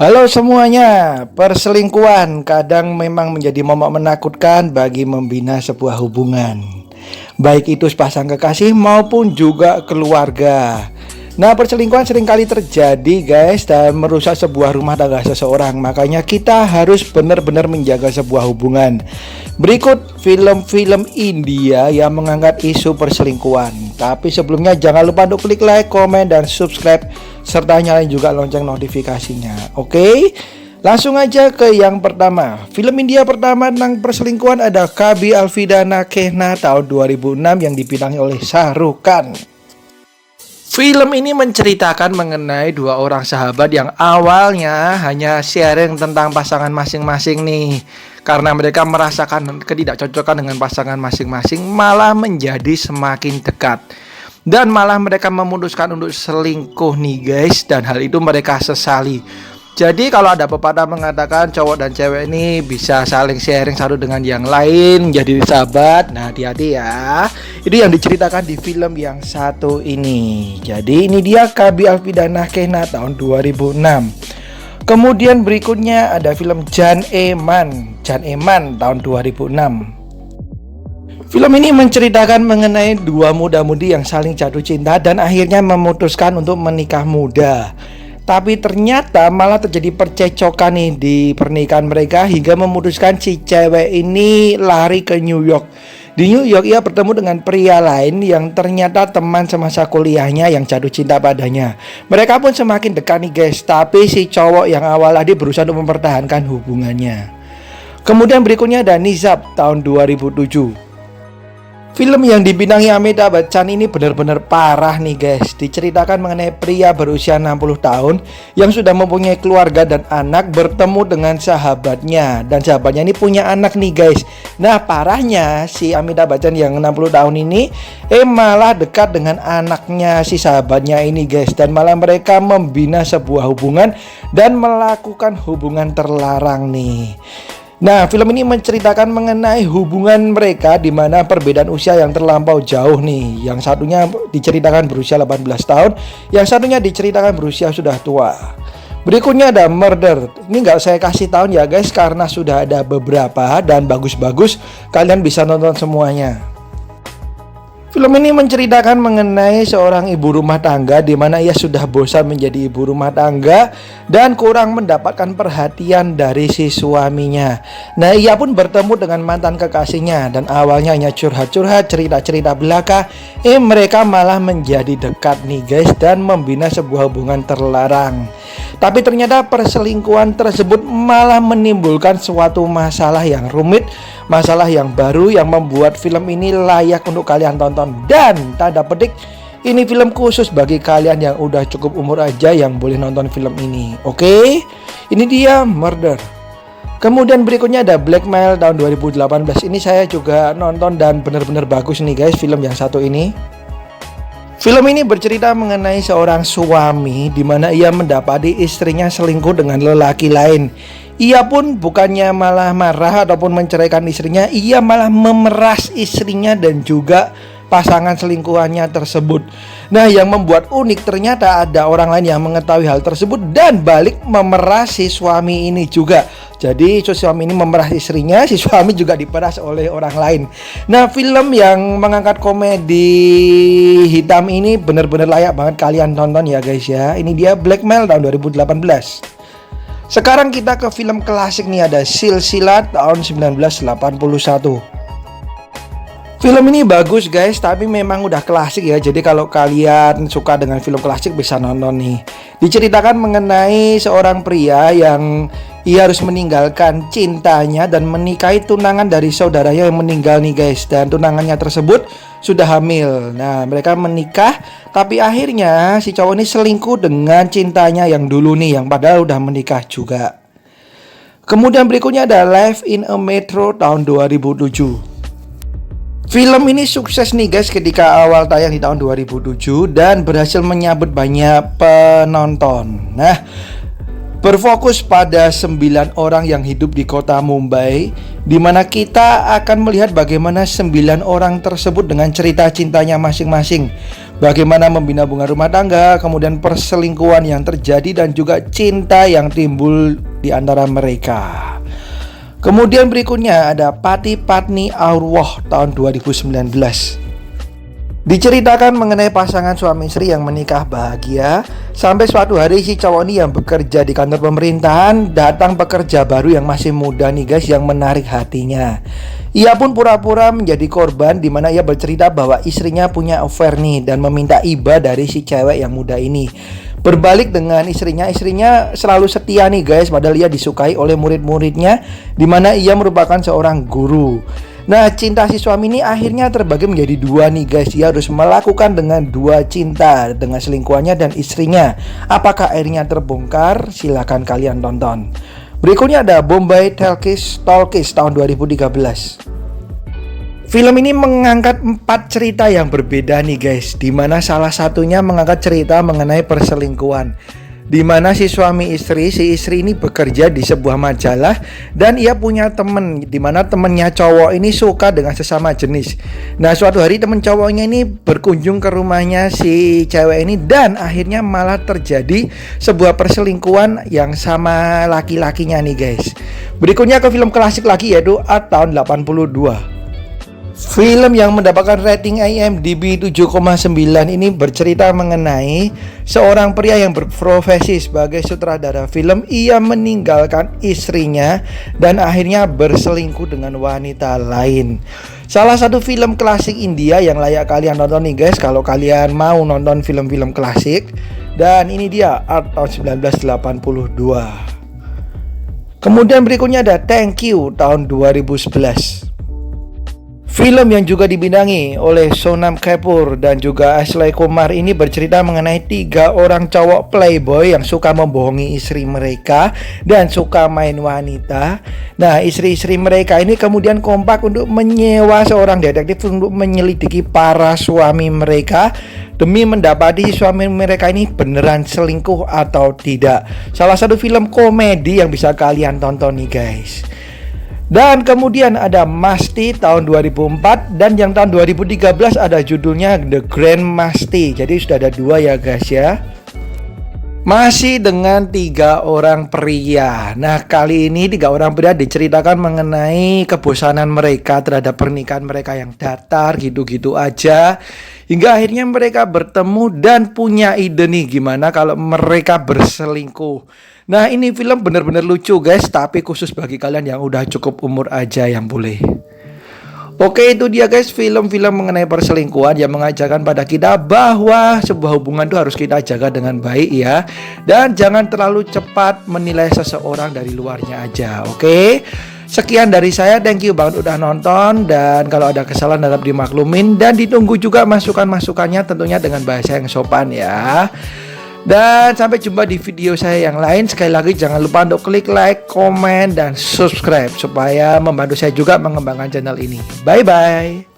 Halo semuanya, perselingkuhan kadang memang menjadi momok menakutkan bagi membina sebuah hubungan, baik itu sepasang kekasih maupun juga keluarga. Nah, perselingkuhan seringkali terjadi guys dan merusak sebuah rumah tangga seseorang. Makanya kita harus benar-benar menjaga sebuah hubungan. Berikut film-film India yang mengangkat isu perselingkuhan. Tapi sebelumnya jangan lupa untuk klik like, komen, dan subscribe serta nyalain juga lonceng notifikasinya. Oke? Langsung aja ke yang pertama. Film India pertama tentang perselingkuhan ada Kabhi Alvida Kehna tahun 2006 yang dibintangi oleh Shah Rukh Khan. Film ini menceritakan mengenai dua orang sahabat yang awalnya hanya sharing tentang pasangan masing-masing nih. Karena mereka merasakan ketidakcocokan dengan pasangan masing-masing, malah menjadi semakin dekat. Dan malah mereka memutuskan untuk selingkuh nih guys, dan hal itu mereka sesali. Jadi kalau ada pepatah mengatakan cowok dan cewek ini bisa saling sharing satu dengan yang lain, jadi sahabat. Nah, hati-hati ya. Itu yang diceritakan di film yang satu ini. Jadi ini dia Kabhi Alvida Kehna tahun 2006. Kemudian berikutnya ada film Jaan Ee Man tahun 2006. Film ini menceritakan mengenai dua muda-mudi yang saling jatuh cinta dan akhirnya memutuskan untuk menikah muda. Tapi ternyata malah terjadi percecokan nih di pernikahan mereka hingga memutuskan si cewek ini lari ke New York. Di New York ia bertemu dengan pria lain yang ternyata teman semasa kuliahnya yang jatuh cinta padanya. Mereka pun semakin dekat nih guys, tapi si cowok yang awal tadi berusaha untuk mempertahankan hubungannya. Kemudian berikutnya ada Nizam tahun 2007. Film yang dibintangi Amitabh Bachchan ini benar-benar parah nih guys. Diceritakan mengenai pria berusia 60 tahun yang sudah mempunyai keluarga dan anak bertemu dengan sahabatnya. Dan sahabatnya ini punya anak nih guys. Nah, parahnya si Amitabh Bachchan yang 60 tahun ini malah dekat dengan anaknya si sahabatnya ini guys. Dan malah mereka membina sebuah hubungan dan melakukan hubungan terlarang nih. Nah, film ini menceritakan mengenai hubungan mereka di mana perbedaan usia yang terlampau jauh nih. Yang satunya diceritakan berusia 18 tahun, yang satunya diceritakan berusia sudah tua. Berikutnya ada Murder. Ini nggak saya kasih tahu ya guys, karena sudah ada beberapa dan bagus-bagus. Kalian bisa nonton semuanya. Film ini menceritakan mengenai seorang ibu rumah tangga di mana ia sudah bosan menjadi ibu rumah tangga dan kurang mendapatkan perhatian dari si suaminya. Nah, ia pun bertemu dengan mantan kekasihnya dan awalnya hanya curhat-curhat, cerita-cerita belaka. Mereka malah menjadi dekat nih guys dan membina sebuah hubungan terlarang. Tapi ternyata perselingkuhan tersebut malah menimbulkan suatu masalah yang rumit, masalah yang baru yang membuat film ini layak untuk kalian tonton. Dan tanda petik, ini film khusus bagi kalian yang udah cukup umur aja yang boleh nonton film ini. Oke, ini dia Murder. Kemudian berikutnya ada Blackmail tahun 2018. Ini saya juga nonton dan benar-benar bagus nih guys film yang satu ini. Film ini bercerita mengenai seorang suami di mana ia mendapati istrinya selingkuh dengan lelaki lain. Ia pun bukannya malah marah ataupun menceraikan istrinya, ia malah memeras istrinya dan juga pasangan selingkuhannya tersebut. Nah, yang membuat unik ternyata ada orang lain yang mengetahui hal tersebut dan balik memeras si suami ini juga. Jadi si suami ini memeras istrinya, si suami juga diperas oleh orang lain. Nah, film yang mengangkat komedi hitam ini benar-benar layak banget kalian tonton ya guys ya. Ini dia Blackmail tahun 2018. Sekarang kita ke film klasik nih, ada Silsilah tahun 1981. Film ini bagus guys, tapi memang udah klasik ya. Jadi kalau kalian suka dengan film klasik bisa nonton nih. Diceritakan mengenai seorang pria yang ia harus meninggalkan cintanya dan menikahi tunangan dari saudaranya yang meninggal nih guys. Dan tunangannya tersebut sudah hamil. Nah, mereka menikah, tapi akhirnya si cowok ini selingkuh dengan cintanya yang dulu nih, yang padahal udah menikah juga. Kemudian berikutnya ada Live in a Metro tahun 2007. Film ini sukses nih guys ketika awal tayang di tahun 2007 dan berhasil menyabet banyak penonton. Nah, berfokus pada 9 orang yang hidup di kota Mumbai, di mana kita akan melihat bagaimana 9 orang tersebut dengan cerita cintanya masing-masing. Bagaimana membina hubungan rumah tangga, kemudian perselingkuhan yang terjadi dan juga cinta yang timbul di antara mereka. Kemudian berikutnya ada Pati Patni Arwah tahun 2019. Diceritakan mengenai pasangan suami istri yang menikah bahagia sampai suatu hari si cowok ini yang bekerja di kantor pemerintahan datang pekerja baru yang masih muda nih guys, yang menarik hatinya. Ia pun pura-pura menjadi korban, di mana ia bercerita bahwa istrinya punya affair nih dan meminta iba dari si cewek yang muda ini. Berbalik dengan istrinya selalu setia nih guys, padahal ia disukai oleh murid-muridnya, di mana ia merupakan seorang guru. Nah, cinta si suami ini akhirnya terbagi menjadi dua nih guys. Dia harus melakukan dengan dua cinta, dengan selingkuhannya dan istrinya. Apakah akhirnya terbongkar? Silakan kalian tonton. Berikutnya ada Bombay Talkies tahun 2013. Film ini mengangkat 4 cerita yang berbeda nih guys, di mana salah satunya mengangkat cerita mengenai perselingkuhan, di mana si istri ini bekerja di sebuah majalah dan ia punya temen, di mana temennya cowok ini suka dengan sesama jenis. Nah, suatu hari temen cowoknya ini berkunjung ke rumahnya si cewek ini dan akhirnya malah terjadi sebuah perselingkuhan yang sama laki-lakinya nih guys. Berikutnya ke film klasik lagi, yaitu A tahun 82. Film yang mendapatkan rating IMDb 7,9 ini bercerita mengenai seorang pria yang berprofesi sebagai sutradara film. Ia meninggalkan istrinya dan akhirnya berselingkuh dengan wanita lain. Salah satu film klasik India yang layak kalian nonton nih guys, kalau kalian mau nonton film-film klasik. Dan ini dia Art tahun 1982. Kemudian berikutnya ada Thank You tahun 2011. Film yang juga dibintangi oleh Sonam Kapoor dan juga Ashley Kumar ini bercerita mengenai 3 orang cowok playboy yang suka membohongi istri mereka dan suka main wanita. Nah, istri-istri mereka ini kemudian kompak untuk menyewa seorang detektif untuk menyelidiki para suami mereka demi mendapati suami mereka ini beneran selingkuh atau tidak. Salah satu film komedi yang bisa kalian tonton nih guys. Dan kemudian ada Masti tahun 2004 dan yang tahun 2013 ada judulnya The Grand Masti. Jadi sudah ada 2 ya guys ya. Masih dengan 3 orang pria. Nah, kali ini 3 orang pria diceritakan mengenai kebosanan mereka terhadap pernikahan mereka yang datar gitu-gitu aja, hingga akhirnya mereka bertemu dan punya ide nih gimana kalau mereka berselingkuh. Nah, ini film bener-bener lucu guys, tapi khusus bagi kalian yang udah cukup umur aja yang boleh. Oke, itu dia guys, film-film mengenai perselingkuhan yang mengajarkan pada kita bahwa sebuah hubungan itu harus kita jaga dengan baik ya. Dan jangan terlalu cepat menilai seseorang dari luarnya aja. Oke, sekian dari saya, thank you banget udah nonton. Dan kalau ada kesalahan harap dimaklumin. Dan ditunggu juga masukan-masukannya tentunya dengan bahasa yang sopan ya. Dan sampai jumpa di video saya yang lain. Sekali lagi jangan lupa untuk klik like, komen, dan subscribe supaya membantu saya juga mengembangkan channel ini. Bye bye.